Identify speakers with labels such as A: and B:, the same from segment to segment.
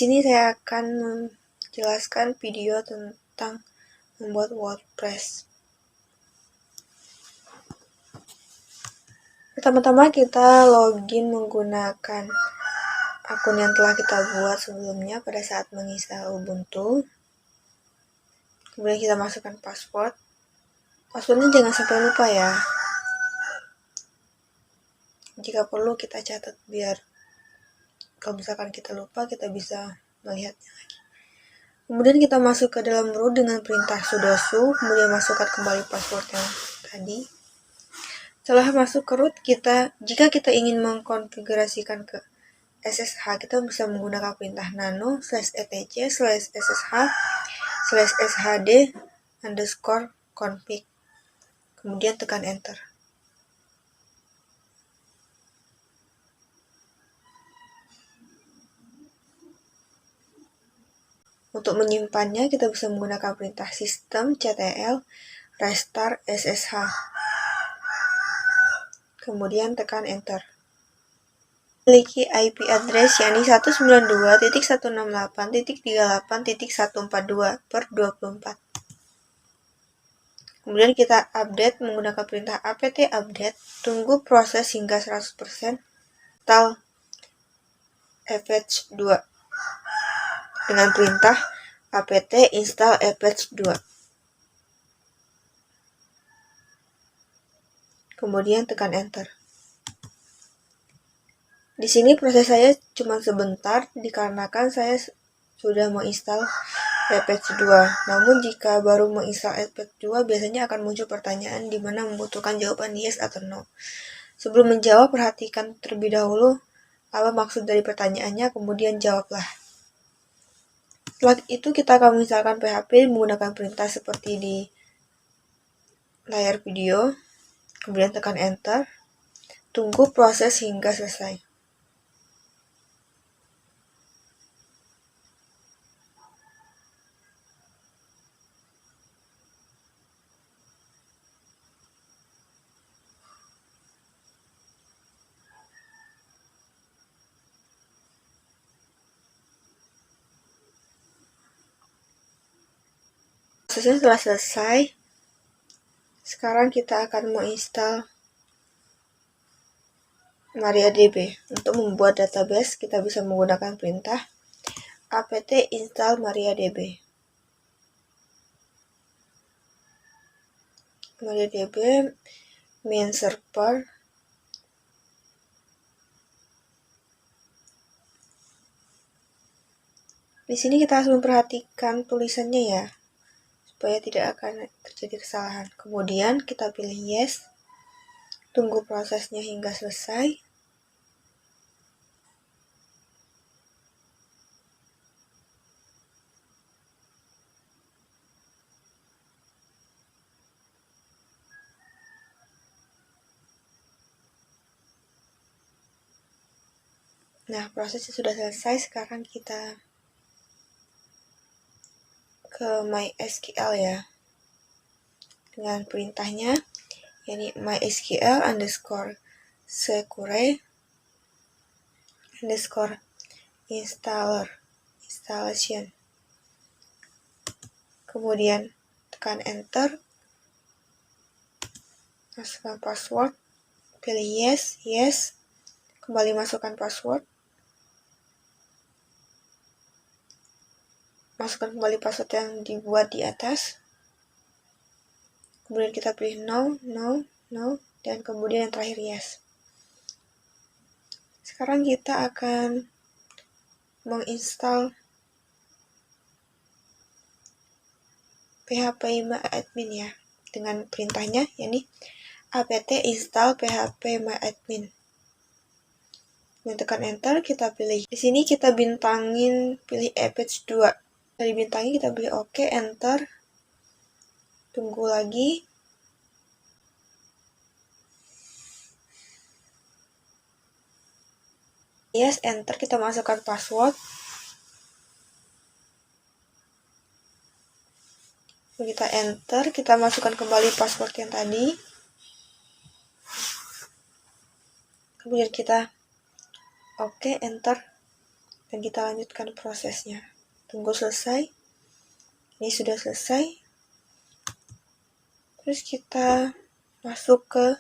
A: sini saya akan menjelaskan video tentang membuat WordPress. Pertama-tama kita login menggunakan akun yang telah kita buat sebelumnya pada saat menginstal Ubuntu. Kemudian kita masukkan password. Passwordnya jangan sampai lupa ya. Jika perlu kita catat biar kalau misalkan kita lupa kita bisa melihatnya lagi. Kemudian kita masuk ke dalam root dengan perintah sudo su, kemudian masukkan kembali password yang tadi. Setelah masuk ke root, jika kita ingin mengkonfigurasikan ke SSH, kita bisa menggunakan perintah nano /etc/ssh/shd_config. Kemudian tekan enter. Untuk menyimpannya, kita bisa menggunakan perintah systemctl restart ssh. Kemudian tekan enter. Memiliki IP address yakni 192.168.38.142/24. Kemudian kita update menggunakan perintah apt update. Tunggu proses hingga 100%. Install Apache 2 dengan perintah apt install Apache 2. Kemudian tekan enter. Di sini proses saya cuma sebentar dikarenakan saya sudah menginstal Apache 2. Namun jika baru menginstal Apache 2 biasanya akan muncul pertanyaan di mana membutuhkan jawaban yes atau no. Sebelum menjawab, perhatikan terlebih dahulu apa maksud dari pertanyaannya, kemudian jawablah. Setelah itu kita akan menginstalkan PHP menggunakan perintah seperti di layar video. Kemudian tekan enter. Tunggu proses hingga selesai. Prosesnya telah selesai. Sekarang kita akan menginstal MariaDB. Untuk membuat database, kita bisa menggunakan perintah apt install MariaDB. MariaDB main server. Di sini kita harus memperhatikan tulisannya ya, supaya tidak akan terjadi kesalahan. Kemudian kita pilih yes. Tunggu prosesnya hingga selesai. Nah, prosesnya sudah selesai. Sekarang kita ke MySQL ya. Dengan perintahnya, yakni MySQL_secure_installation. Kemudian tekan enter. Masukkan password. Pilih yes. Kembali masukkan password. Masukkan kembali password yang dibuat di atas. Kemudian kita pilih no, dan kemudian yang terakhir yes. Sekarang kita akan menginstal phpMyAdmin ya, dengan perintahnya yakni apt install phpMyAdmin. Dan tekan enter, kita pilih. Di sini kita bintangin pilih Apache 2. Dari bintangi kita pilih OK, enter. Tunggu lagi. Yes, enter. Kita masukkan password. Kita enter. Kita masukkan kembali password yang tadi. Kemudian kita OK, enter. dan kita lanjutkan prosesnya. Tunggu selesai. Ini sudah selesai. Terus kita masuk ke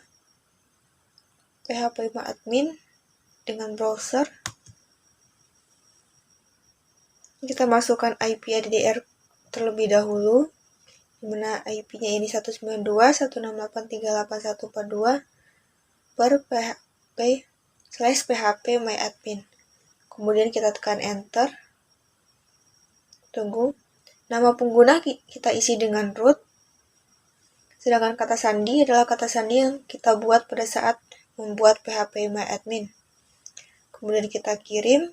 A: php-admin dengan browser. Kita masukkan IP ADDR terlebih dahulu, dimana IP-nya ini 192.168.38142 per php/myadmin. Kemudian kita tekan enter. Tunggu. Nama pengguna kita isi dengan root. Sedangkan kata sandi adalah kata sandi yang kita buat pada saat membuat php-myadmin. Kemudian kita kirim.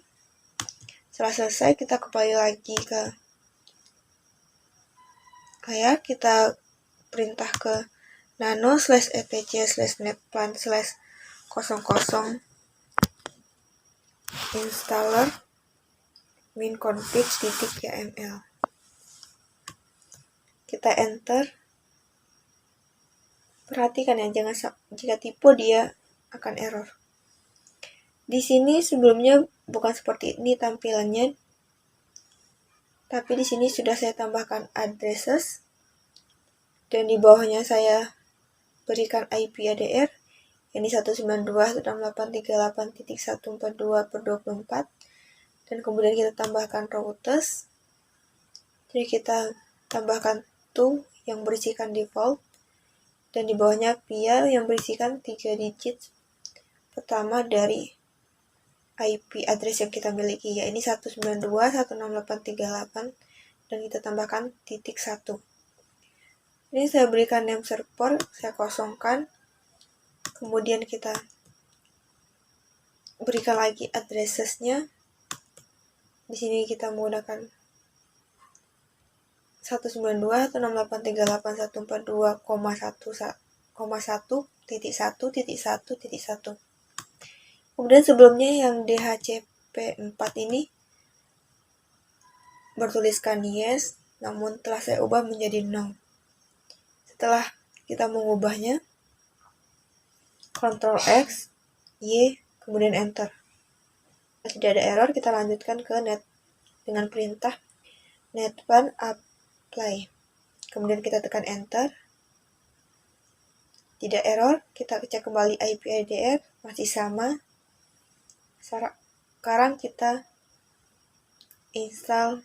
A: Setelah selesai, kita kembali lagi ke layar. Kita perintah ke nano/etc/netplan/00 installer minconfig.yml. Kita enter. Perhatikan ya, jika tipe dia akan error. Di sini sebelumnya bukan seperti ini tampilannya, tapi di sini sudah saya tambahkan addresses, dan di bawahnya saya berikan IP ADR, ini 192.168.142/24, dan kemudian kita tambahkan routers. Jadi kita tambahkan to yang berisikan default, dan di bawahnya via yang berisikan 3 digit pertama dari IP address yang kita miliki, yaitu 192.168.38, dan kita tambahkan .1. Ini saya berikan name server, saya kosongkan. Kemudian kita berikan lagi addressesnya. Di sini kita menggunakan 192.168.142,1.1.1.1. Kemudian sebelumnya yang DHCP4 ini bertuliskan yes, namun telah saya ubah menjadi no. Setelah kita mengubahnya, Ctrl X, Y, kemudian enter. Tidak ada error, kita lanjutkan ke net dengan perintah netplan apply. Kemudian kita tekan enter. Tidak error, kita cek kembali IP ADR, masih sama. Sekarang kita install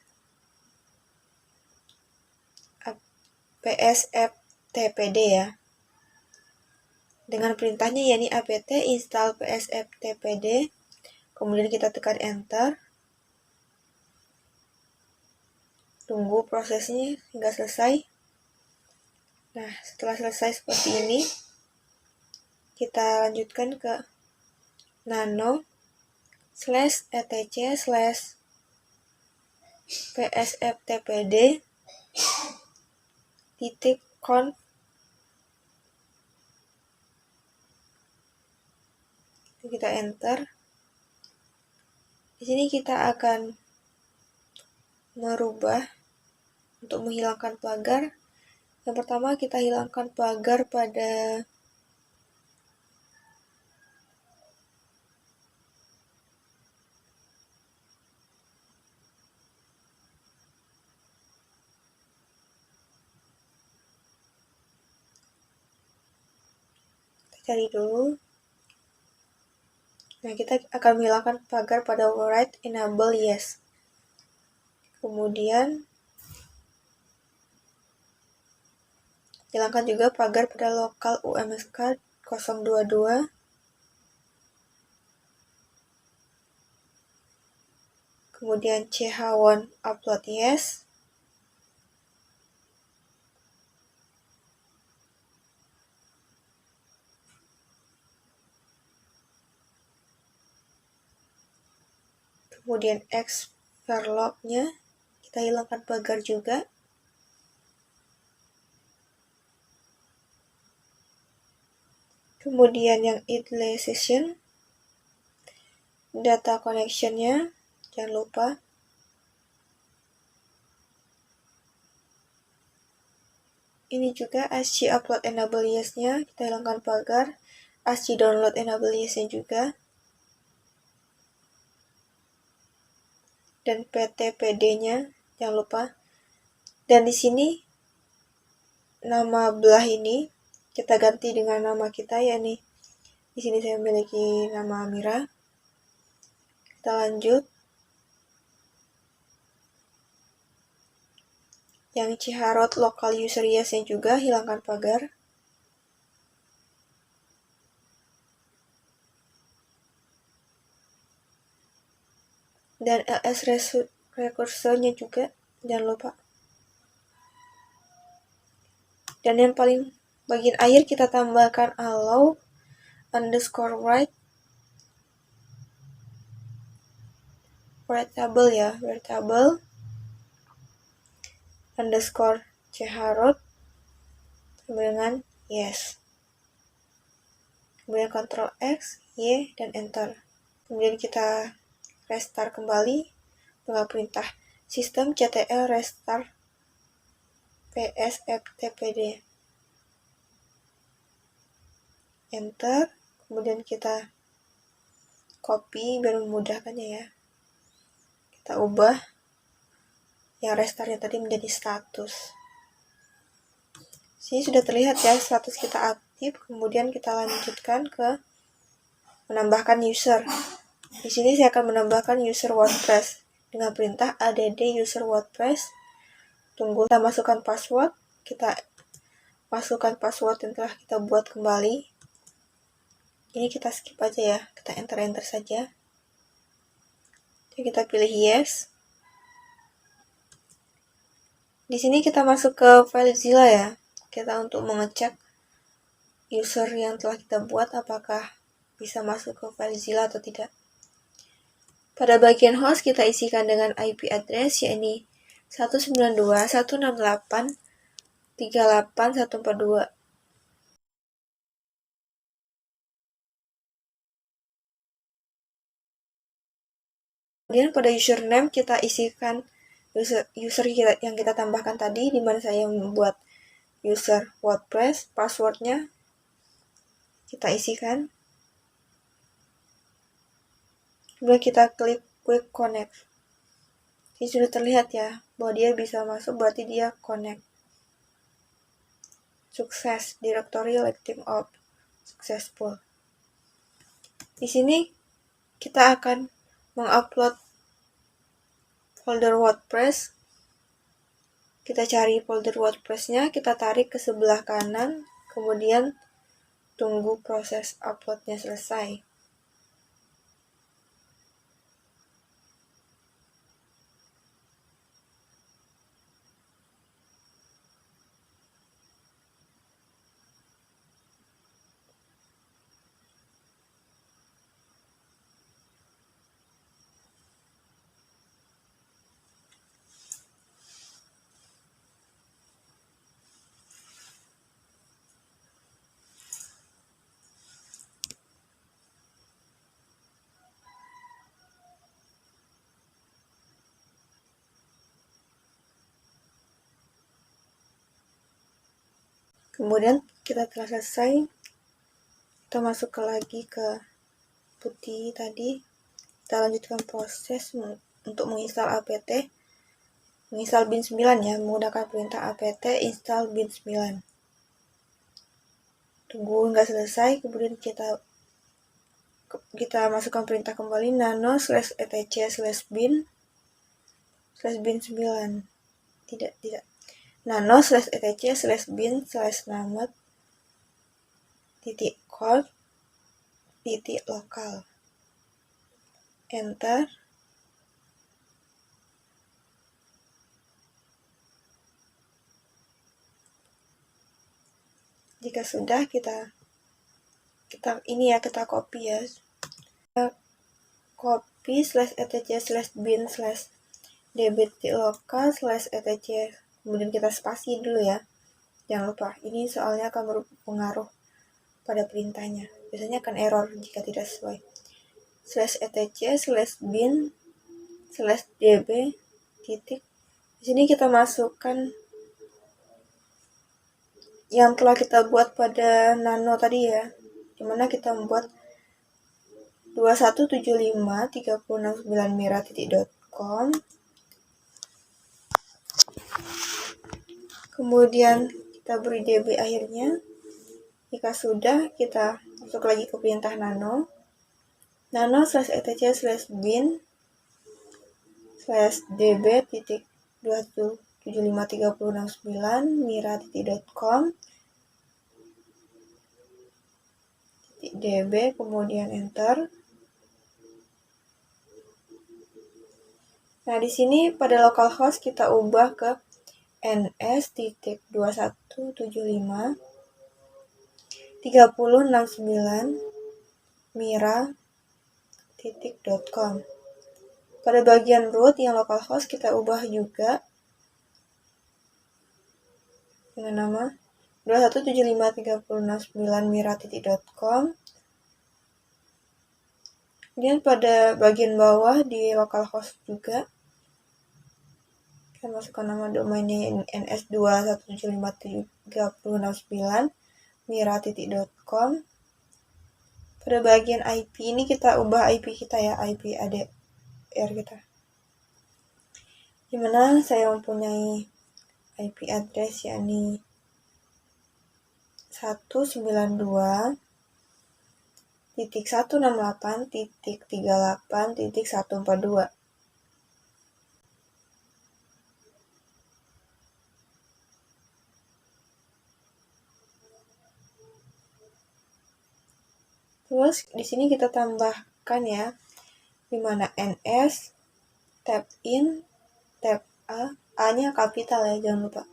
A: psftpd ya. Dengan perintahnya yakni apt install psftpd. Kemudian kita tekan enter. Tunggu prosesnya hingga selesai. Nah, setelah selesai seperti ini, kita lanjutkan ke nano/etc/psftpd.conf. Kita enter. Di sini kita akan merubah untuk menghilangkan pagar. Yang pertama kita hilangkan pagar pada cari dulu. Nah, kita akan menghilangkan pagar pada write enable yes. Kemudian hilangkan juga pagar pada lokal UMSK 022. Kemudian ch1 upload yes. Kemudian xverlog-nya kita hilangkan pagar juga. Kemudian yang idle session, data connection-nya jangan lupa. Ini juga asci upload enable yes-nya kita hilangkan pagar, asci download enable yes-nya juga. dan PTPD-nya jangan lupa. Dan di sini nama belah ini kita ganti dengan nama kita, ya nih. Di sini saya memiliki nama Amira. Kita lanjut. Yang Ciharot local user yes-nya juga hilangkan pagar. Dan ls rekursornya juga jangan lupa. Dan yang paling bagian akhir kita tambahkan allow underscore write table ya, table underscore Ciharot sama dengan yes. Kemudian Ctrl X, Y, dan Enter. Kemudian kita restart kembali dengan perintah systemctl restart psftpd. Enter. Kemudian kita copy biar memudahkannya ya. Kita ubah yang restartnya tadi menjadi status. Sini sudah terlihat ya status kita aktif. Kemudian kita lanjutkan ke menambahkan user. Di sini saya akan menambahkan user WordPress dengan perintah add user WordPress. Tunggu kita masukkan password. Kita masukkan password yang telah kita buat kembali. Ini kita skip aja ya. Kita enter saja. Jadi kita pilih yes. Di sini kita masuk ke FileZilla ya. Kita untuk mengecek user yang telah kita buat apakah bisa masuk ke FileZilla atau tidak. Pada bagian host kita isikan dengan IP address yakni 192.168.38142. Kemudian pada username kita isikan user yang kita tambahkan tadi, di mana saya membuat user WordPress. Passwordnya kita isikan. Kemudian kita klik quick connect. Ini sudah terlihat ya bahwa dia bisa masuk, berarti dia connect. Sukses, directory letting out successful. Di sini kita akan mengupload folder WordPress. Kita cari folder WordPress-nya, kita tarik ke sebelah kanan, kemudian tunggu proses upload-nya selesai. Kemudian kita telah selesai, kita masuk lagi ke putih tadi. Kita lanjutkan proses untuk menginstal apt, menginstal bin 9 ya, menggunakan perintah apt install bin 9. Tunggu hingga selesai, kemudian kita masukkan perintah kembali nano /etc/bin /bin 9. Tidak. Nano /etc/bin /namet .code .lokal. Enter. Jika sudah, kita ini ya, kita copy ya. Kita copy /etc/bin /db.lokal /etc. Kemudian kita spasi dulu ya. Jangan lupa, ini soalnya akan berpengaruh pada perintahnya. Biasanya akan error jika tidak sesuai. /etc/bin /db titik. Di sini kita masukkan yang telah kita buat pada nano tadi ya, dimana kita membuat 2175.369 mira.dot. Kemudian kita beri db akhirnya. Jika sudah, kita masuk lagi ke perintah nano /etc/bin /db titik 21753069 mira.com db, kemudian enter. Nah, di sini pada localhost kita ubah ke ns.2175.3069 mira.com. Pada bagian root yang localhost kita ubah juga dengan nama 2175.3069 mira.com. Kemudian pada bagian bawah di localhost juga kita masukkan nama domainnya ns2175.3069 mira.com. Pada bagian IP ini kita ubah IP kita ya, IP ADR kita. Dimana saya mempunyai IP address yakni 192.168.38.142. Terus di sini kita tambahkan ya, dimana ns tab in tab A-nya kapital ya, jangan lupa.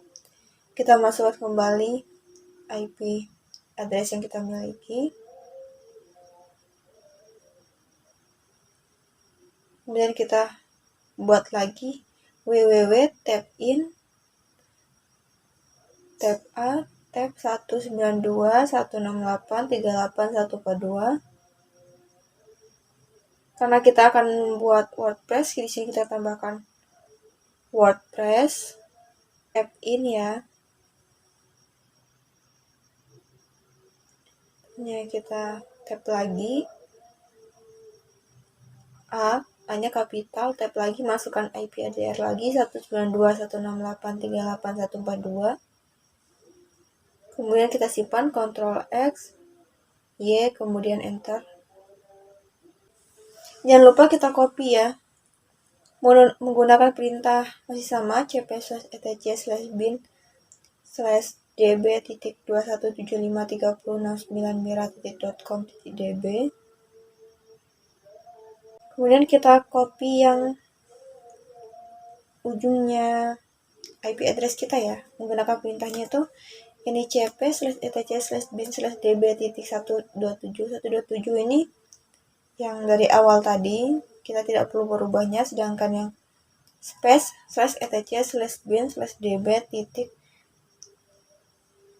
A: Kita masukkan kembali IP address yang kita miliki. Kemudian kita buat lagi www tab in tab A tab 192.168.38.142. Karena kita akan membuat WordPress, di sini kita tambahkan WordPress app in ya. Ini kita tab lagi A-nya kapital, tab lagi, masukkan IP ADR lagi 192.168.38.142. Kemudian kita simpan, Ctrl X, Y, kemudian enter. Jangan lupa kita copy ya, menggunakan perintah masih sama cp/etc/bin /db titik 2175.3069 mira.com .db. Kemudian kita copy yang ujungnya IP address kita ya, menggunakan perintahnya itu ini cp/etc/bin /db titik 127 ini yang dari awal tadi, kita tidak perlu merubahnya, sedangkan yang space /etc/bin /db titik,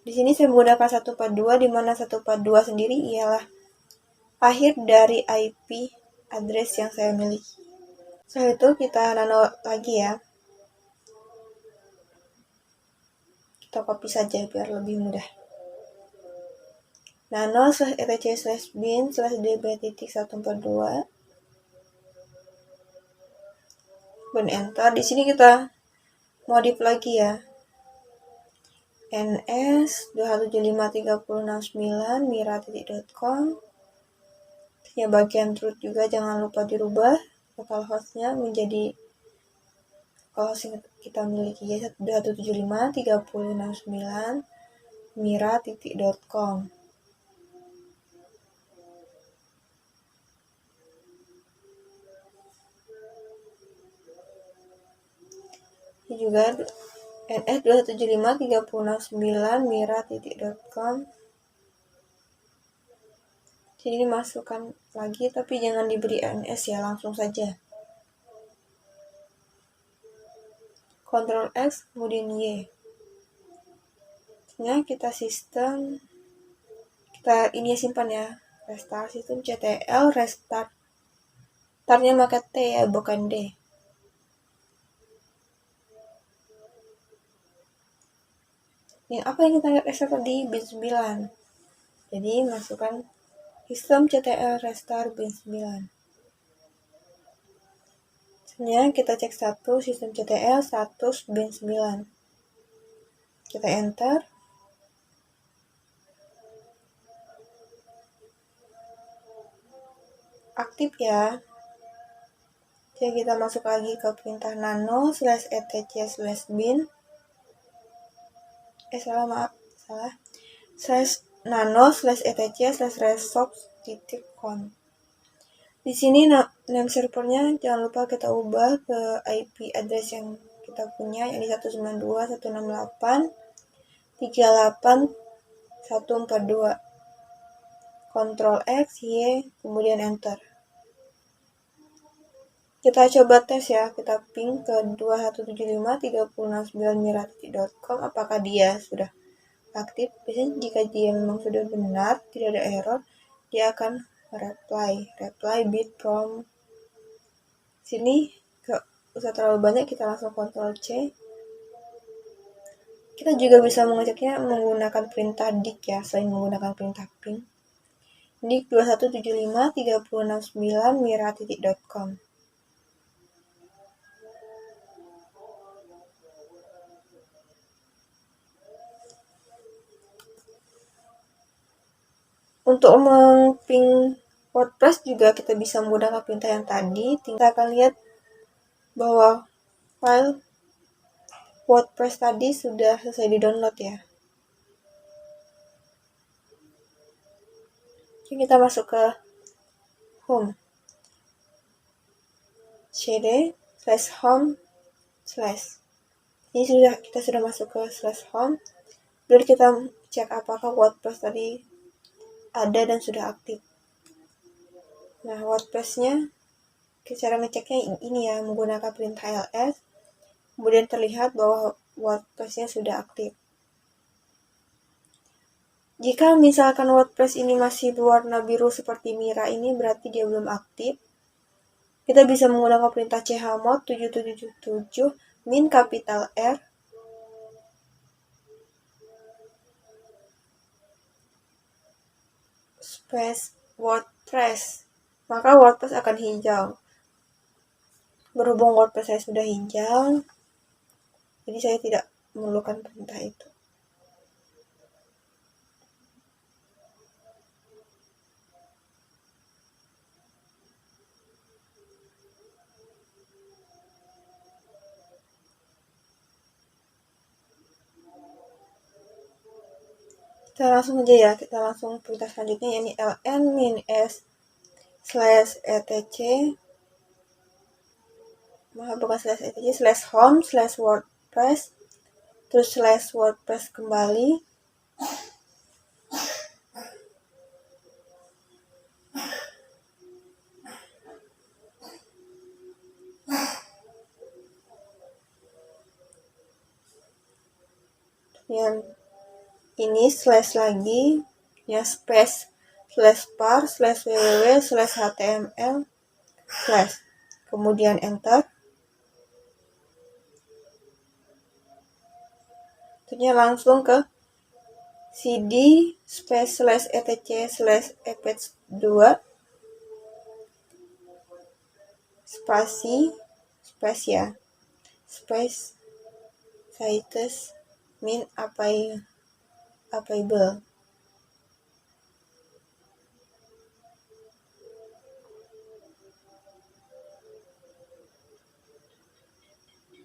A: di sini saya menggunakan 142, di mana 142 sendiri ialah akhir dari IP address yang saya miliki. Setelah itu kita nano lagi ya. Kita copy saja biar lebih mudah. Nano /etc/bin /db titik 142. Dan enter. Di sini kita modif lagi ya. ns 275.3069 mira.com. Ya, bagian root juga jangan lupa dirubah localhost-nya menjadi localhost yang kita miliki ya, 275.3069 mira.com. Ini juga ns 275.3069 mira.com. Jadi ini masukkan lagi, tapi jangan diberi ns ya, langsung saja. Ctrl X, kemudian Y. Nah, kita sistem, kita ini simpan ya, restart sistem ctl restart. Startnya pakai T ya, bukan D. Yang apa yang kita restart tadi? bin 9. Jadi masukkan sistem ctl restart bin 9. Kita cek status sistem CTL status bin 9. Kita enter. Aktif ya. Jadi kita masuk lagi ke perintah nano/etc/bin. /nano/etc/resource.conf. Di sini name servernya jangan lupa kita ubah ke IP address yang kita punya, yang di 192.168.38.142. Ctrl X, Y, kemudian enter. Kita coba tes ya, kita ping ke 2175.369.mirati.com apakah dia sudah aktif. Biasanya jika dia memang sudah benar, tidak ada error, dia akan reply bit from sini. Gak usah terlalu banyak, kita langsung Ctrl C. Kita juga bisa mengeceknya menggunakan perintah dik ya, selain menggunakan perintah ping. Dik 2175.369.mirati.com. Untuk memping WordPress juga kita bisa menggunakan perintah yang tadi. Kita akan lihat bahwa file WordPress tadi sudah selesai di-download ya. Jadi kita masuk ke home. cd/home/ ini kita sudah masuk ke /home. Lalu kita cek apakah WordPress tadi ada dan sudah aktif. Nah, WordPress-nya cara ngeceknya ini ya, menggunakan perintah ls. Kemudian terlihat bahwa WordPress-nya sudah aktif. Jika misalkan WordPress ini masih berwarna biru seperti Mira ini, berarti dia belum aktif. Kita bisa menggunakan perintah chmod 7777 min kapital R space WordPress. Maka WordPress akan hijau. Berhubung WordPress saya sudah hijau, jadi saya tidak memerlukan perintah itu. Kita langsung aja ya, kita langsung perintah selanjutnya, yakni ln-s/etc /home/wordpress terus /wordpress kembali. Yang ini slash lagi ya, space /par/www/html/ kemudian enter. Tentunya langsung ke cd /etc/epets2 space ya, space situs min available.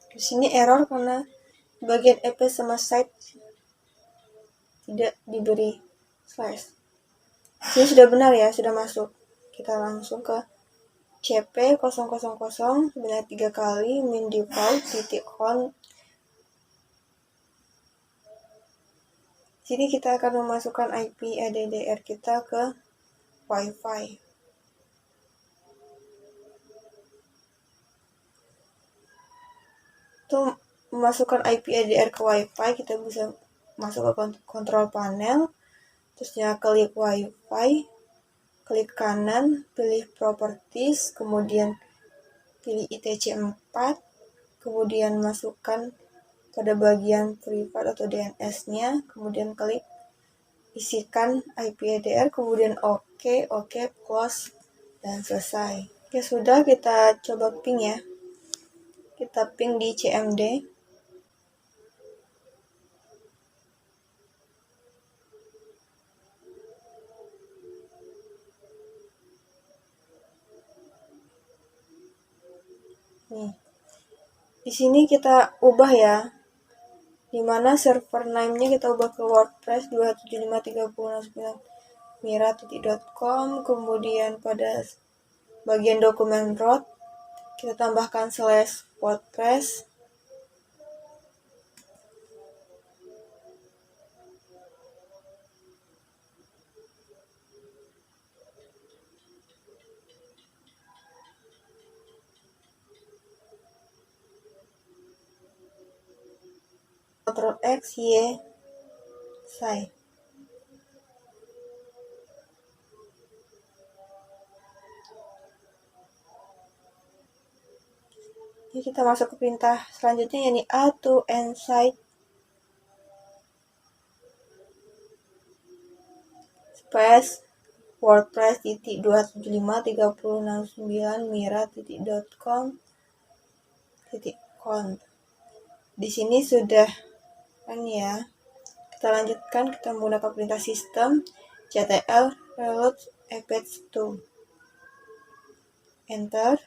A: Di sini error karena bagian EP sama site tidak diberi slash. Ini sudah benar ya, sudah masuk. Kita langsung ke cp000 sebanyak 3 kali min default.conf. Sini kita akan memasukkan IP addr kita ke Wi-Fi. Untuk memasukkan IP addr ke Wi-Fi, kita bisa masuk ke kontrol panel, terusnya klik Wi-Fi, klik kanan, pilih properties, kemudian pilih ITC4, kemudian masukkan pada bagian privat atau DNS-nya, kemudian klik isikan IP addr, kemudian OK, close, dan selesai. Ya sudah, kita coba ping ya. kita ping di CMD. Nih, di sini kita ubah ya, dimana server name-nya kita ubah ke WordPress 275.3069mira.com. Kemudian pada bagian dokumen root kita tambahkan /WordPress. Ctrl X Y save. Jadi kita masuk ke perintah selanjutnya, yakni add to end site space WordPress .275.3069mira.com. Di sini sudah kan ya. Kita lanjutkan, kita menggunakan perintah sistem ctl reload eph2. Enter.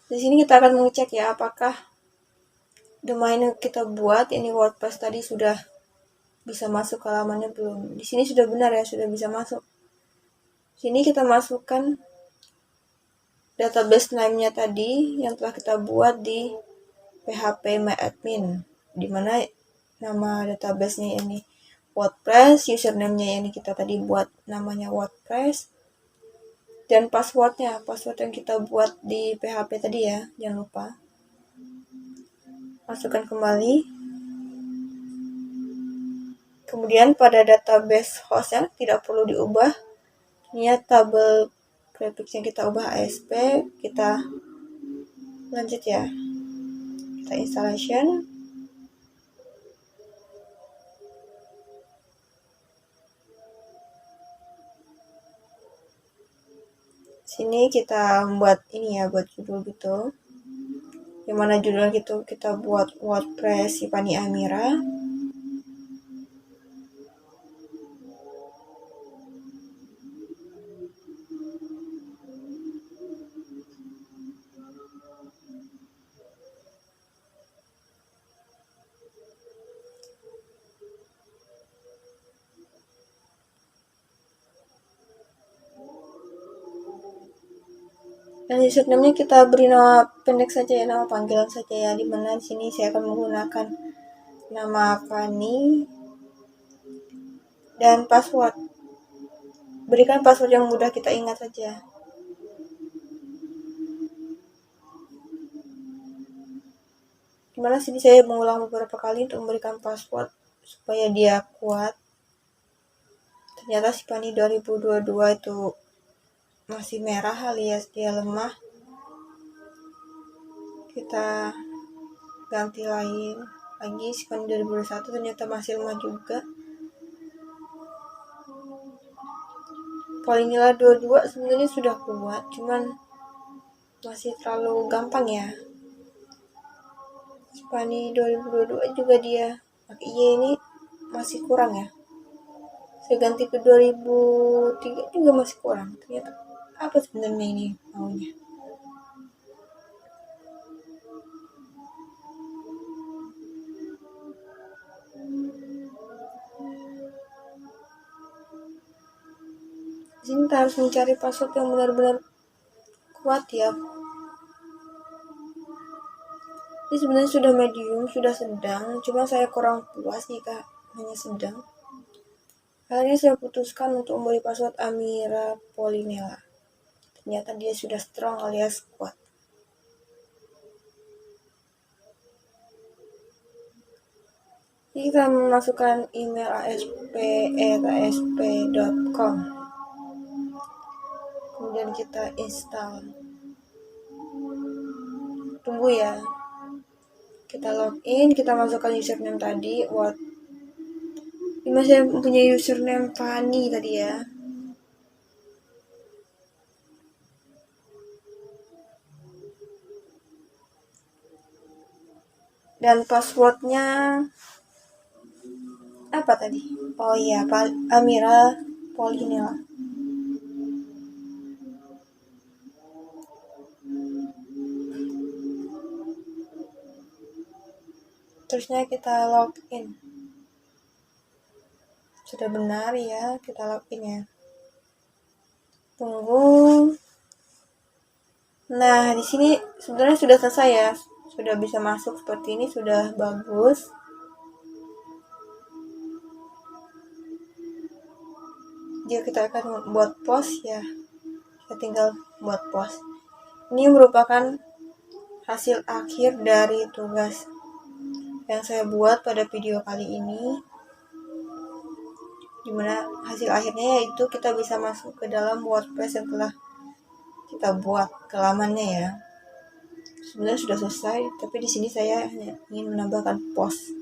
A: Di sini kita akan mengecek ya, apakah domain yang kita buat, ini WordPress tadi, sudah bisa masuk ke halamannya belum. Di sini sudah benar ya, sudah bisa masuk. Sini kita masukkan database name-nya tadi yang telah kita buat di phpMyAdmin, dimana nama database-nya ini WordPress, username-nya ini kita tadi buat namanya WordPress, dan password yang kita buat di PHP tadi ya, jangan lupa. Masukkan kembali. Kemudian pada database hostnya tidak perlu diubah. Ini tabel grafik yang kita ubah ASP, kita lanjut ya. Kita installation. Sini kita buat ini ya, buat judul gitu. Yang mana judul gitu kita buat WordPress Sipani Amira. Dan username-nya kita beri nama pendek saja ya, nama panggilan saja ya, dimana di sini saya akan menggunakan nama Fani dan password. Berikan password yang mudah kita ingat saja. Dimana sini saya mengulang beberapa kali untuk memberikan password supaya dia kuat. Ternyata Sipani 2022 itu masih merah alias dia lemah. Kita ganti lain lagi, Sipani 2021 ternyata masih lemah juga. Polinilla 22 sebenarnya sudah kuat, cuman masih terlalu gampang ya. Sipani 2022 juga dia pakai Y ini masih kurang ya. Saya ganti ke 2003 juga masih kurang. Ternyata apa sebenarnya ini maunya? Di sini kita harus mencari password yang benar-benar kuat ya. Ini sebenarnya sudah medium, sudah sedang, cuma saya kurang puas jika hanya sedang. Akhirnya saya putuskan untuk memberi password Amira Polinella. Ternyata dia sudah strong alias kuat. Jadi kita memasukkan email asp@asp.com. Kemudian kita install. Tunggu ya. Kita login, kita masukkan username tadi. Ini saya punya username Fani tadi ya. Dan passwordnya apa tadi? Oh iya, Amira Polinela. Terusnya kita login. Sudah benar ya, kita login ya. Tunggu. Nah, di sini sebenarnya sudah selesai ya. Sudah bisa masuk seperti ini, sudah bagus. Jika kita akan buat post ya, kita tinggal buat post. Ini merupakan hasil akhir dari tugas yang saya buat pada video kali ini, dimana hasil akhirnya yaitu kita bisa masuk ke dalam WordPress yang telah kita buat ke lamannya ya. Sebenarnya sudah selesai, tapi di sini saya hanya ingin menambahkan post.